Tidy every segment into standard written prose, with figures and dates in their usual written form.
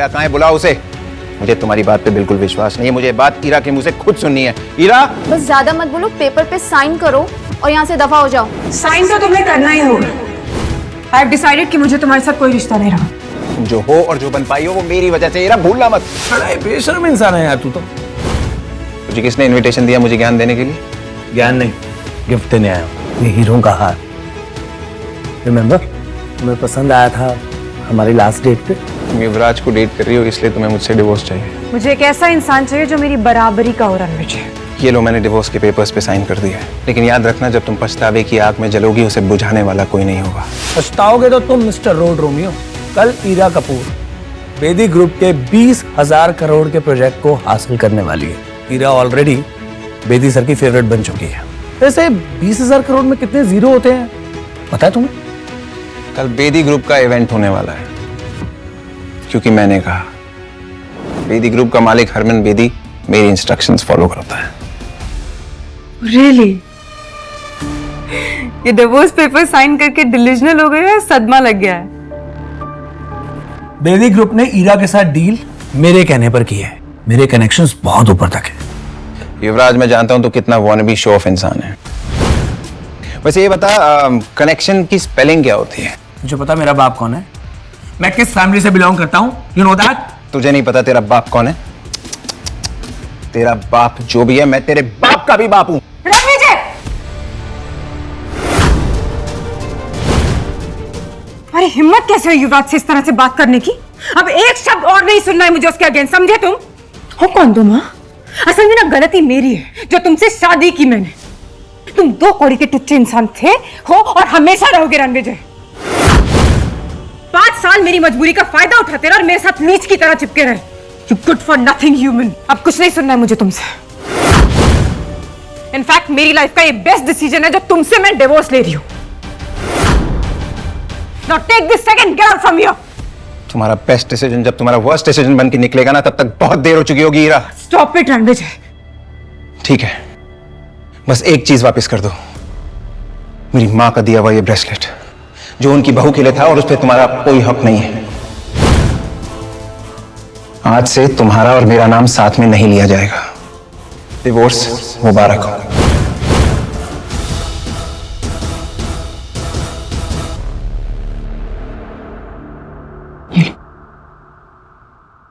ईरा कहाँ है? बुलाओ उसे। मुझे तुम्हारी बात पे बिल्कुल विश्वास नहीं है, मुझे बात ईरा के मुंह से खुद सुननी है। ईरा बस ज्यादा मत बोलो, पेपर पे साइन करो और यहाँ से दफा हो जाओ। साइन तो तुम्हें करना ही होगा। आई हैव डिसाइडेड कि मुझे तुम्हारे साथ कोई रिश्ता नहीं रहा। तुम जो हो और जो बन पाई हो वो मेरी वजह से। ईरा भूलना मत। बड़ा बेशर्म इंसान है यार तू तो। तुझे किसने इनविटेशन दिया मुझे ज्ञान देने के लिए? ज्ञान नहीं, गिफ्ट देने आया हूँ। ये हीरो का हार। रिमेम्बर, तुम्हें पसंद आया था हमारी लास्ट डेट पे। तुम युवराज को डेट कर रही हो इसलिए तुम्हें मुझसे डिवोर्स चाहिए। मुझे एक ऐसा इंसान चाहिए जो मेरी बराबरी का हो रणवीर। ये लो, मैंने डिवोर्स के पेपर्स पे साइन कर दिया है। लेकिन याद रखना, जब तुम पछतावे की आग में जलोगी उसे बुझाने वाला कोई नहीं होगा। पछताओगे तो तुम मिस्टर रोड रोमियो। कल ईरा कपूर बेदी ग्रुप के 20,000 करोड़ के प्रोजेक्ट को हासिल करने वाली है। ईरा ऑलरेडी बेदी सर की फेवरेट बन चुकी है। वैसे 20,000 करोड़ में कितने जीरो होते हैं पता है तुम्हें? कल बेदी ग्रुप का इवेंट होने वाला है, क्योंकि मैंने कहा। बेदी ग्रुप का मालिक हरमन बेदी मेरी इंस्ट्रक्शंस फॉलो करता है। रियली? ये डिवोर्स पेपर साइन करके डिलीजनल हो गए या सदमा लग गया है? बेदी ग्रुप ने ईरा के साथ डील मेरे कहने पर की है। मेरे कनेक्शंस बहुत ऊपर तक है। युवराज, मैं जानता हूं तो कितना वॉनबी शो ऑफ इंसान है। वैसे ये बता, कनेक्शन की स्पेलिंग क्या होती है? मुझे पता मेरा बाप कौन है, मैं किस फैमिली से बिलोंग करता हूं। You know that? तुझे नहीं पता तेरा बाप कौन है? तेरा बाप जो भी है, मैं तेरे बाप का भी बाप हूं। तुम्हारी हिम्मत कैसे हुई युवराज से इस तरह से बात करने की? अब एक शब्द और नहीं सुनना है मुझे उसके अगेंस्ट, समझे तुम? हो कौन तुम? असल में ना गलती मेरी है जो तुमसे शादी की मैंने। तुम 2 कौड़ी के टुच्चे इंसान थे, हो और हमेशा रहोगे रणविजय। 5 साल मेरी मजबूरी का फायदा उठाते रहे और मेरे साथ नीच की तरह चिपके रहे। You good for nothing human। अब कुछ नहीं सुनना है मुझे तुमसे। इनफैक्ट मेरी लाइफ का ये बेस्ट डिसीजन है जो तुमसे मैं डिवोर्स ले रही हूं। Now take this second, get out from here। तुम्हारा बेस्ट डिसीजन जब तुम्हारा वर्स्ट डिसीजन बन के निकलेगा ना, तब तक बहुत देर हो चुकी होगी। Ira Stop it Ranvijay. ठीक है, बस एक चीज वापस कर दो, मेरी मां का दिया हुआ ये ब्रेसलेट जो उनकी बहू के लिए था, और उस पर तुम्हारा कोई हक नहीं है। आज से तुम्हारा और मेरा नाम साथ में नहीं लिया जाएगा। डिवोर्स मुबारक हो।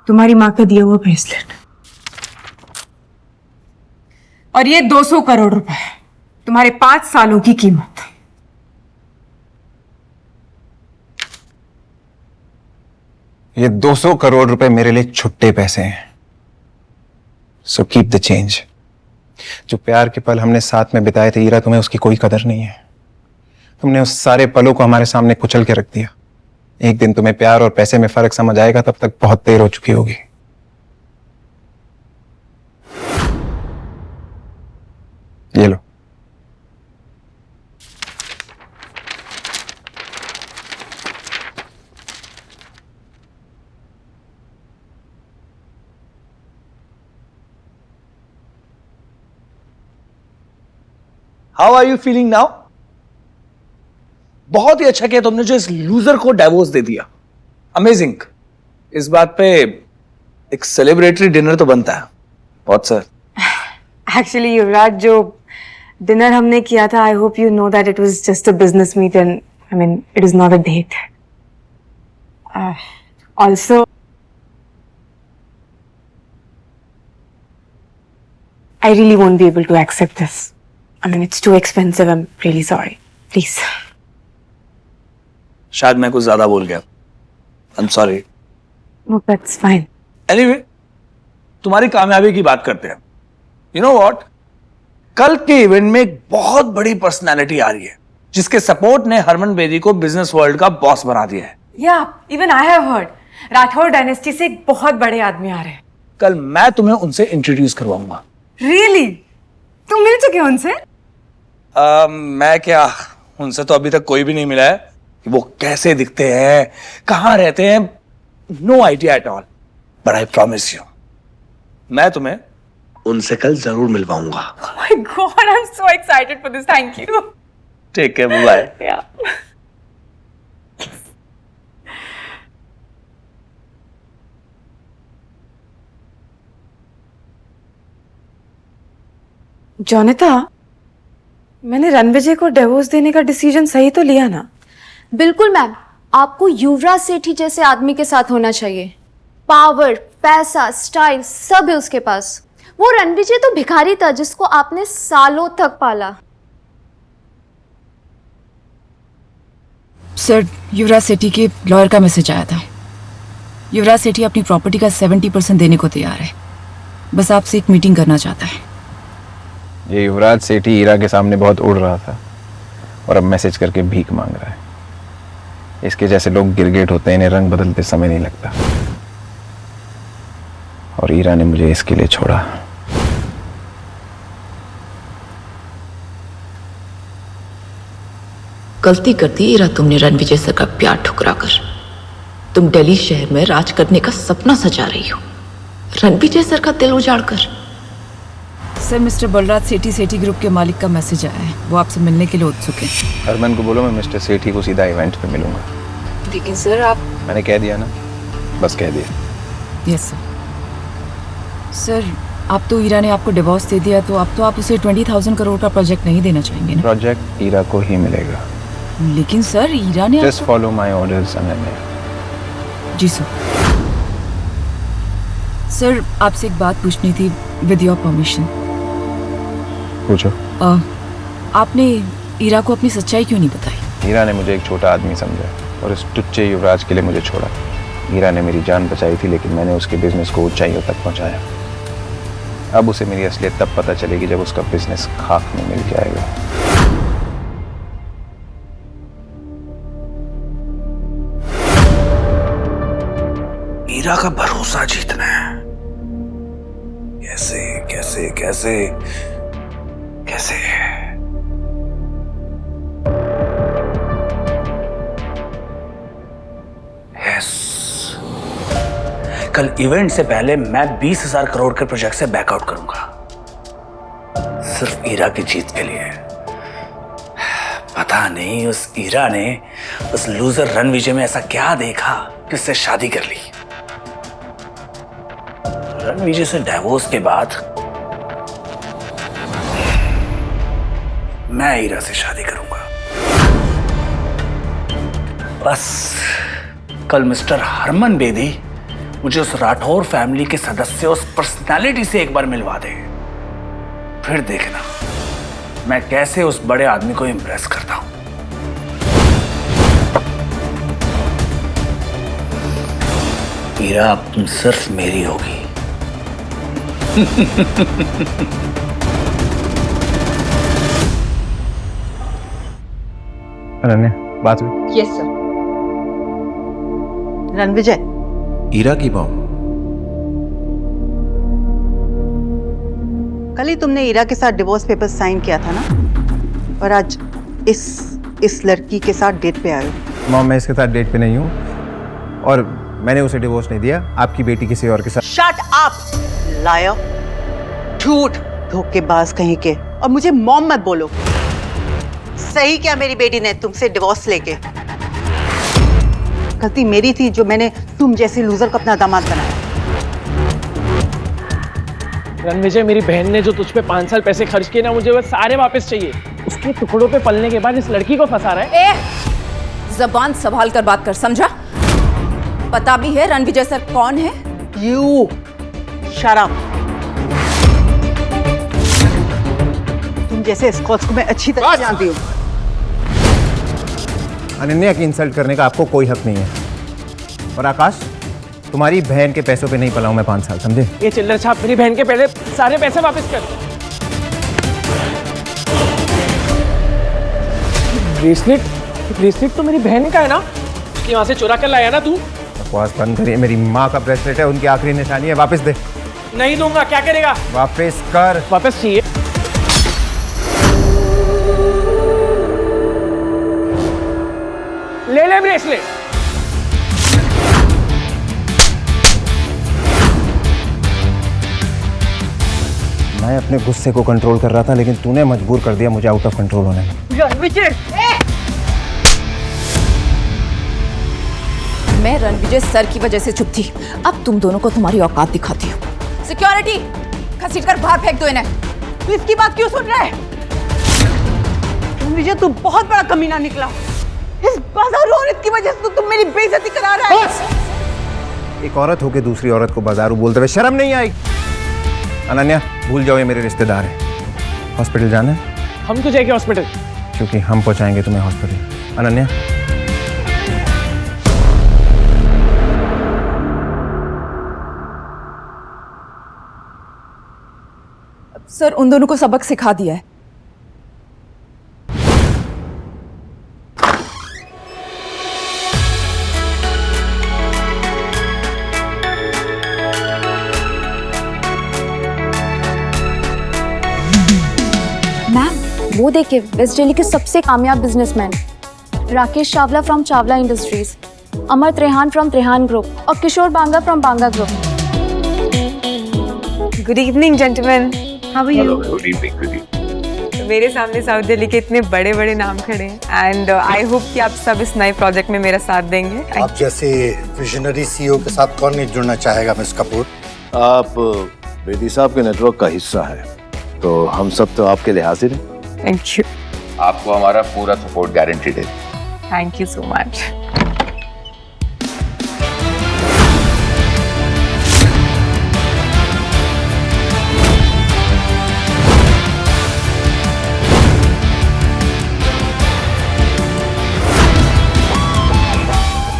तुम्हारी माँ का दिया हुआ ब्रेसलेट और ये 200 करोड़ रुपए, तुम्हारे 5 सालों की कीमत। ये 200 करोड़ रुपए मेरे लिए छुट्टे पैसे हैं। So keep the change. जो प्यार के पल हमने साथ में बिताए थे ईरा, तुम्हें उसकी कोई कदर नहीं है। तुमने उस सारे पलों को हमारे सामने कुचल के रख दिया। एक दिन तुम्हें प्यार और पैसे में फर्क समझ आएगा, तब तक बहुत देर हो चुकी होगी। ये लो। How are you feeling now? बहुत ही अच्छा किया तुमने जो इस लूजर को डाइवोर्स दे दिया। अमेजिंग। इस बात पे एक सेलिब्रेटरी डिनर तो बनता है। बहुत सर। एक्चुअली युवराज, जो डिनर हमने किया था, I hope you know that it was just a business meet and I mean it is not a date. Also I really won't be able to accept this. I mean, it's too expensive. I'm really sorry. Please. शायद मैं कुछ ज्यादा बोल गया। I'm sorry. No, that's fine. Anyway, तुम्हारी कामयाबी की बात करते हैं। You know what? कल के इवेंट में एक बहुत बड़ी पर्सनालिटी आ रही है जिसके सपोर्ट ने हरमन बेदी को बिजनेस वर्ल्ड का बॉस बना दिया है। Yeah, even I have heard. Rathore dynasty से एक बहुत बड़े आदमी आ रहे हैं। कल मैं तुम्हें उनसे इंट्रोड्यूस करवाऊंगा। Really? तुम मिल चुके हो उनसे? मैं क्या, उनसे तो अभी तक कोई भी नहीं मिला है कि वो कैसे दिखते हैं, कहां रहते हैं, no idea at all. But I promise you, मैं तुम्हें उनसे कल जरूर मिलवाऊंगा। Oh my God, I'm so excited for this. Thank you. ठीक है, बाय। Yeah. जॉनिता, मैंने रणविजय को डिवोर्स देने का डिसीजन सही तो लिया ना? बिल्कुल मैम, आपको युवराज सेठी जैसे आदमी के साथ होना चाहिए। पावर, पैसा, स्टाइल सब है उसके पास। वो रणविजय तो भिखारी था जिसको आपने सालों तक पाला। सर, युवराज सेठी के लॉयर का मैसेज आया था। युवराज सेठी अपनी प्रॉपर्टी का 70% देने को तैयार है। बस आपसे एक मीटिंग करना चाहता है। ये युवराज सेठी हीरा के सामने बहुत उड़ रहा था और अब मैसेज करके भीख मांग रहा है। इसके जैसे लोग गिरगिट होते हैं, इन्हें रंग बदलते समय नहीं लगता। और हीरा ने मुझे इसके लिए छोड़ा। गलती कर दी हीरा तुमने रणविजय सर का प्यार ठुकरा कर। तुम दिल्ली शहर में राज करने का सपना सजा रही हो, रणविजय सर का दिल उजाड़ कर। सर, मिस्टर बलराज सेठी सेठी ग्रुप के मालिक का मैसेज आया है। वो आपसे मिलने के लिए उत्सुक है। हरमन को बोलो मैं मिस्टर सेठी को सीधा इवेंट पे मिलूंगा। लेकिन सर आप... मैंने कह दिया ना, बस कह दिया। Yes sir. सर, आप तो हीरा ने आपको डिवोर्स दे दिया, तो अब तो आप उसे 20,000 करोड़ का प्रोजेक्ट नहीं देना चाहेंगे ना? प्रोजेक्ट हीरा को ही मिलेगा। लेकिन सर, हीरा ने just follow my orders Ananya. जी सर। सर, आपसे एक बात पूछनी थी, विद योर परमिशन। पूछो। आपने हीरा को अपनी सच्चाई क्यों नहीं बताई? हीरा ने मुझे एक छोटा आदमी समझा और इस टुच्चे युवराज के लिए मुझे छोड़ा। हीरा ने मेरी जान बचाई थी, लेकिन मैंने उसके बिजनेस को ऊंचाइयों तक पहुंचाया। अब उसे मेरी असलियत तब पता चलेगी जब उसका बिजनेस खाक में मिल जाएगा। हीरा का भरोसा जीतना है। कैसे कैसे कैसे कैसे? यस, कल इवेंट से पहले मैं 20,000 करोड़ के प्रोजेक्ट से बैकआउट करूंगा, सिर्फ हीरा की जीत के लिए। पता नहीं उस हीरा ने उस लूजर रणविजय में ऐसा क्या देखा कि उससे शादी कर ली। रणविजय से डिवोर्स के बाद मैं हीरा से शादी करूंगा। बस कल मिस्टर हरमन बेदी मुझे उस राठौर फैमिली के सदस्य, उस पर्सनालिटी से एक बार मिलवा दे, फिर देखना मैं कैसे उस बड़े आदमी को इंप्रेस करता हूं। हीरा अब तुम सिर्फ मेरी होगी। अनन्या, बात हुई? Yes sir. रणविजय, हीरा की मॉम, कल ही तुमने हीरा के साथ डिवोर्स पेपर साइन किया था ना, और आज इस लड़की के साथ डेट पे आए हो। मॉम, मैं इसके साथ डेट पे नहीं हूँ और मैंने उसे डिवोर्स नहीं दिया। आपकी बेटी किसी और के साथ। शट अप लायर, झूठ, धोखेबाज कहीं के। और मुझे मॉम मत बोलो। सही क्या मेरी बेटी ने तुमसे डिवोर्स लेके? गलती मेरी थी जो मैंने तुम जैसे लूजर को अपना दामाद बनाया। रणविजय, मेरी बहन ने जो तुझ पे 5 साल पैसे खर्च किए ना, मुझे वो सारे वापस चाहिए। उसके टुकड़ों पे पलने के बाद इस लड़की को फंसा रहा है। जबान संभाल कर बात कर, समझा? पता भी है रणविजय सर कौन है? यू शराब। तुम जैसे स्कॉट्स को मैं अच्छी तरह जानती हूँ। अनन्या की इंसल्ट करने का आपको कोई हक नहीं है। और आकाश, तुम्हारी बहन के पैसों पे नहीं पला हूं मैं 5 साल, समझे? ये चिल्लर छाप मेरी बहन के पहले सारे पैसे वापस कर। ब्रेसलेट तो मेरी बहन का है ना, कि वहां से चुरा कर लाया ना तू? बकवास बंद करिए। मेरी माँ का ब्रेसलेट है, उनकी आखिरी निशानी है। वापस दे। नहीं दूंगा। क्या करेगा? वापस कर। वापस चाहिए। ले ब्रेसलेट। मैं अपने गुस्से को कंट्रोल कर रहा था, लेकिन तूने मजबूर कर दिया मुझे आउट ऑफ कंट्रोल होने में। मैं रणविजय सर की वजह से चुप थी, अब तुम दोनों को तुम्हारी औकात दिखाती हूँ। सिक्योरिटी, घसीट कर बाहर फेंक दो इन्हें। तू इसकी बात क्यों सुन रहा है? रणविजय तू बहुत बड़ा कमीना निकला। इस बाजारू औरत की वजह से तो तुम मेरी बेइज्जती करा रहा है। एक औरत होके दूसरी औरत को बाजारू बोलते हुए शर्म नहीं आई? अनन्या, भूल जाओ ये मेरे रिश्तेदार हैं। हॉस्पिटल जाना है? हम तो जाएंगे हॉस्पिटल। क्योंकि हम पहुंचाएंगे तुम्हें हॉस्पिटल। अनन्या, सर उन दोनों को सबक सिखा दिया है। मैम, वो देखिए वेस्ट दिल्ली के सबसे कामयाब businessman Rakesh Chawla from Chawla industries, Amar Trehan from Trehan group और Kishore Banga from Banga group. Good evening gentleman, how are you? Good evening, good evening. मेरे सामने साउथ दिल्ली के इतने बड़े बड़े नाम खड़े हैं एंड आई होप कि आप सब इस नए प्रोजेक्ट में मेरा साथ देंगे। आप जैसे विजनरी सीईओ के साथ कौन नहीं जुड़ना चाहेगा मिस कपूर? आप बेदी साहब के नेटवर्क का हिस्सा है, तो हम सब तो आपके लिए हाजिर हैं। थैंक यू, आपको हमारा पूरा सपोर्ट गारंटीड है। Thank you so much.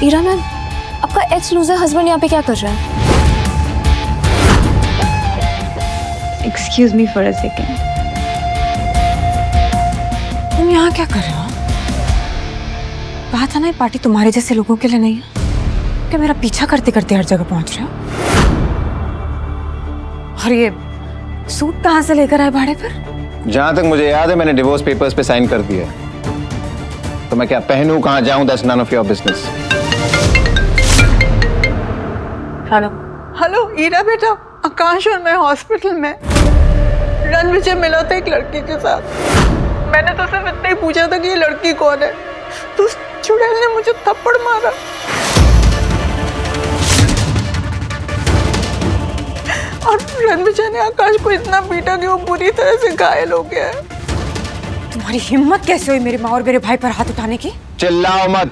Ira ma'am, आपका एक्स लूजर हस्बैंड यहाँ पे क्या कर रहा है? Excuse me for a second, तुम यहाँ क्या कर रहे हो? कहा था ना ये पार्टी तुम्हारे जैसे लोगों के लिए नहीं है। क्या मेरा पीछा करते करते हर जगह पहुंच रहे हो? और ये सूट कहाँ से लेकर आए भाड़े पर? जहां तक मुझे याद है मैंने डिवोर्स पेपर्स पे साइन कर दिया है। तो मैं क्या पहनूं, कहां जाऊं, that's none of your business. Hello hello Ira बेटा, आकाश और मैं हॉस्पिटल में। रणविजय मिला था एक लड़की के साथ। मैंने तो सिर्फ इतना ही पूछा था कि ये लड़की कौन है, तो उस चुड़ैल ने मुझे थप्पड़ मारा। और रणविजय ने आकाश को इतना पीटा कि वो बुरी तरह से घायल हो गया है। तुम्हारी हिम्मत कैसे हुई मेरी माँ और मेरे भाई पर हाथ उठाने की? चिल्लाओ मत।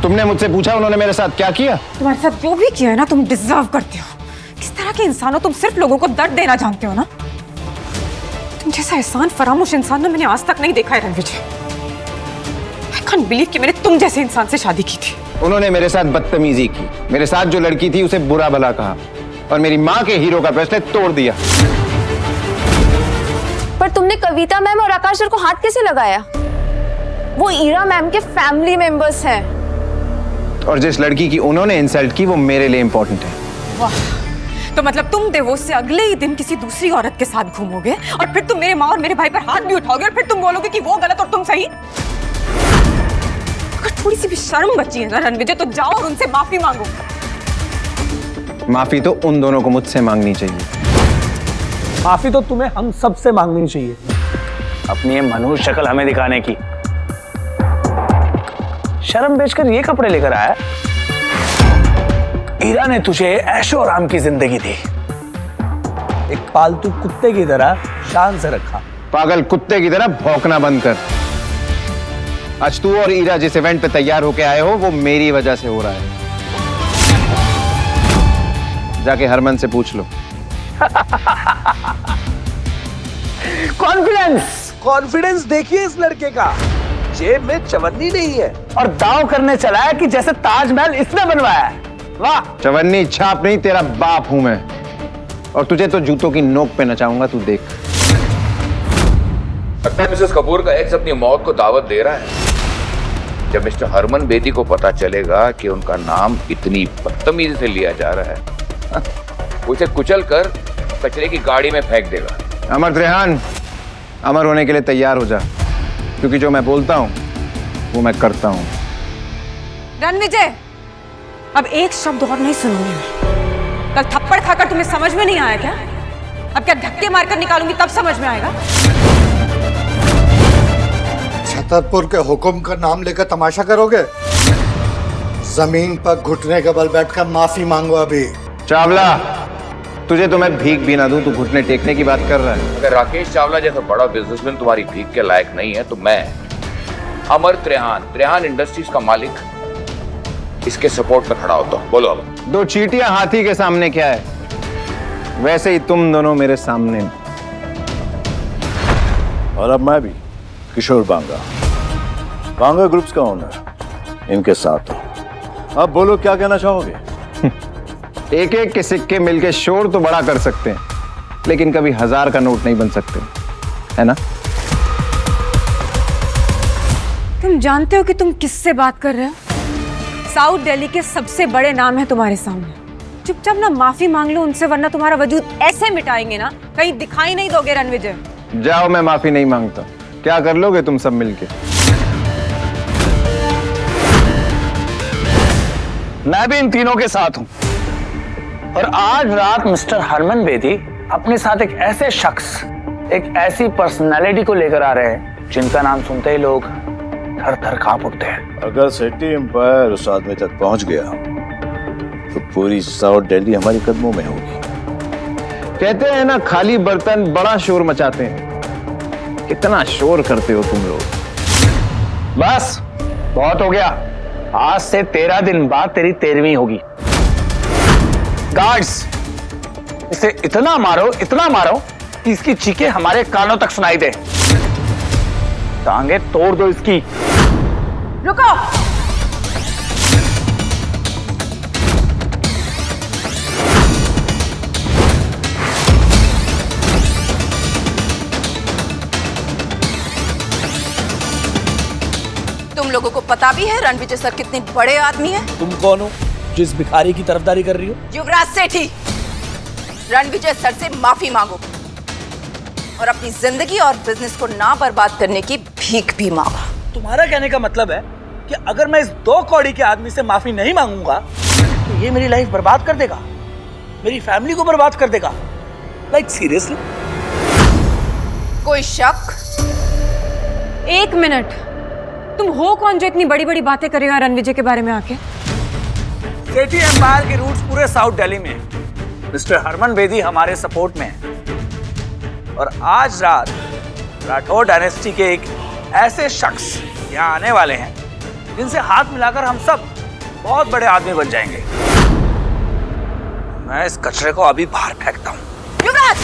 तुमने मुझसे पूछा उन्होंने मेरे साथ क्या किया? तुम्हारे साथ जो भी किया है ना, तुम डिजर्व करते हो। किस तरह के इंसान हो तुम? सिर्फ लोगों को दर्द देना जानते हो ना। तुम जैसा एहसान फरामोश इंसान ना मैंने आज तक नहीं देखा है रणविजय। आई कांट बिलीव कि मैंने तुम जैसे इंसान से शादी की थी। उन्होंने मेरे साथ बदतमीजी की, मेरे साथ जो लड़की थी उसे बुरा भला कहा और मेरी माँ के हीरो का ब्रेसलेट तोड़ दिया। पर तुमने कविता मैम और आकाश सर को हाथ कैसे लगाया? वो ईरा मैम के फैमिली मेंबर्स हैं। और जिस लड़की की उन्होंने इंसल्ट की वो मेरे लिए इंपॉर्टेंट है। वाह, तो मतलब तुम डिवोर्स से अगले ही दिन किसी दूसरी औरत के साथ घूमोगे और फिर तुम मेरे माँ और मेरे भाई पर हाथ भी उठाओगे और फिर तुम बोलोगे कि वो गलत और तुम सही? अगर थोड़ी सी भी शर्म बची है ना रणविजय, तो जाओ और उनसे माफी मांगो। माफी तो उन दोनों को मुझसे मांगनी चाहिए। माफी तो तुम्हें हम सबसे मांगनी चाहिए, अपनी ये मनुष्य शक्ल हमें दिखाने की। शर्म बेचकर ये कपड़े लेकर आया। ईरा ने तुझे ऐशो आराम की जिंदगी दी, एक पालतू कुत्ते की तरह शान से रखा। पागल कुत्ते की तरह भौंकना बंद कर। आज तू और ईरा जिस इवेंट पे तैयार होके आए हो वो मेरी वजह से हो रहा है। जाके हरमन से पूछ लो। कॉन्फिडेंस, कॉन्फिडेंस देखिए इस लड़के का। जेब में चवन्नी नहीं है और दांव करने चला है कि जैसे ताजमहल इसने बनवाया है। वाह! चवन्नी छाप नहीं, तेरा बाप हूं मैं। और तुझे तो जूतों की नोक पे नचाऊंगा, तू देख। लगता है मिसेस कपूर का एक्स अपनी मौत को दावत दे रहा है। जब मिस्टर हरमन बेदी को पता चलेगा कि उनका नाम इतनी बदतमीजी से लिया जा रहा है, उसे कुचल कर कचरे की गाड़ी में फेंक देगा। अमर त्रेहान, अमर होने के लिए तैयार हो जा, क्योंकि जो मैं बोलता हूं वो मैं करता हूं। रणविजय, अब एक शब्द और नहीं सुनूंगी मैं। कल थप्पड़ खाकर तुम्हें समझ में नहीं आया क्या? अब क्या धक्के मारकर निकालूंगी तब समझ में आएगा? छतरपुर के हुक्म का नाम लेकर तमाशा करोगे? जमीन पर घुटने के बल बैठकर माफी मांगो। अभी चावला, तुझे तो मैं भीख भी ना दूं, तू घुटने टेकने की बात कर रहा है। अगर राकेश चावला जैसा बड़ा बिजनेसमैन तुम्हारी भीख के लायक नहीं है तो मैं अमर त्रेहान इंडस्ट्रीज का मालिक इसके सपोर्ट में खड़ा होता हूँ। बोलो अब। दो चींटियां हाथी के सामने क्या है, वैसे ही तुम दोनों मेरे सामने। और अब मैं भी किशोर बांगा ग्रुप्स का ओनर इनके साथ हूं। अब बोलो क्या कहना चाहोगे? एक एक के सिक्के मिलके शोर तो बड़ा कर सकते हैं, लेकिन कभी 1000 का नोट नहीं बन सकते, है ना? तुम जानते हो कि तुम किससे बात कर रहे हो? साउथ दिल्ली के सबसे बड़े नाम है तुम्हारे सामने। चुपचाप ना माफी मांग लो उनसे, वरना तुम्हारा वजूद ऐसे मिटाएंगे ना, कहीं दिखाई नहीं दोगे रणविजय। जाओ, मैं माफी नहीं मांगता। क्या कर लोगे तुम सब मिलके? मैं भी इन तीनों के साथ हूं। और आज रात मिस्टर हरमन बेदी अपने साथ एक ऐसे शख्स, एक ऐसी पर्सनालिटी को लेकर आ रहे हैं जिनका नाम सुनते ही लोग थर थर कांप उठते हैं। अगर सिटी एम्पायर उस आदमी तक पहुंच गया तो पूरी साउथ दिल्ली हमारे कदमों में होगी। कहते हैं ना, खाली बर्तन बड़ा शोर मचाते हैं। कितना शोर करते हो तुम लोग। बस बहुत हो गया। आज से 13 दिन बाद तेरी 13वीं होगी। गार्ड्स, इसे इतना मारो कि इसकी चीखें हमारे कानों तक सुनाई दे। टांगे तोड़ दो इसकी। रुको। तुम लोगों को पता भी है रणविजय सर कितने बड़े आदमी हैं? तुम कौन हो जिस भिखारी की तरफदारी कर रही हो? युवराज सेठी, रणविजय सर से माफी मांगो और अपनी जिंदगी और बिजनेस को ना बर्बाद करने की भीख भी मांगो। तुम्हारा कहने का मतलब है कि अगर मैं इस 2 कौड़ी के आदमी से माफी नहीं मांगूंगा तो ये मेरी लाइफ बर्बाद कर देगा, मेरी फैमिली को बर्बाद कर देगा। Like seriously? कोई शक? 1 मिनट, तुम हो कौन जो इतनी बड़ी बड़ी बातें करेगा रणविजय के बारे में आके? सेठी एम्पायर के रूट्स पूरे साउथ दिल्ली में हैं। मिस्टर हरमन बेदी हमारे सपोर्ट में है और आज रात राठौर डायनेस्टी के एक ऐसे शख्स यहाँ आने वाले हैं जिनसे हाथ मिलाकर हम सब बहुत बड़े आदमी बन जाएंगे। मैं इस कचरे को अभी बाहर फेंकता हूँ। युवराज!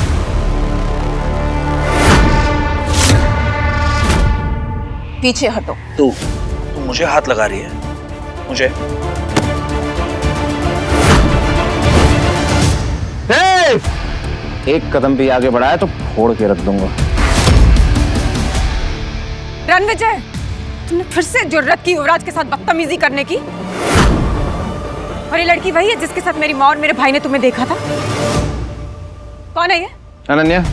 पीछे हटो। तू मुझे हाथ लगा रही है? मुझे? एक कदम भी आगे बढ़ाया तो फोड़ के रख दूंगा। रणविजय, तुमने फिर से जुर्रत की युवराज के साथ बदतमीजी करने की। और ये लड़की वही है जिसके साथ मेरी माँ और मेरे भाई ने तुम्हें देखा था? कौन है ये? अनन्या,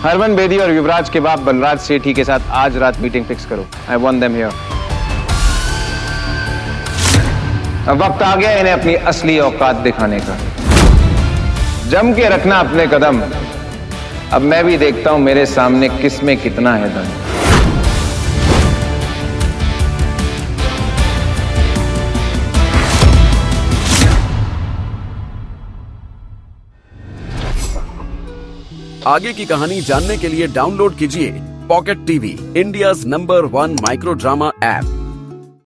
हरमन बेदी और युवराज के बाप बलराज सेठी के साथ आज रात मीटिंग फिक्स करो। I want them here. अब वक्त आ गया इन्हें अपनी असली औकात दिखाने का। जम के रखना अपने कदम। अब मैं भी देखता हूं मेरे सामने किस में कितना है दम। आगे की कहानी जानने के लिए डाउनलोड कीजिए pocket TV, India's number 1 micro drama app.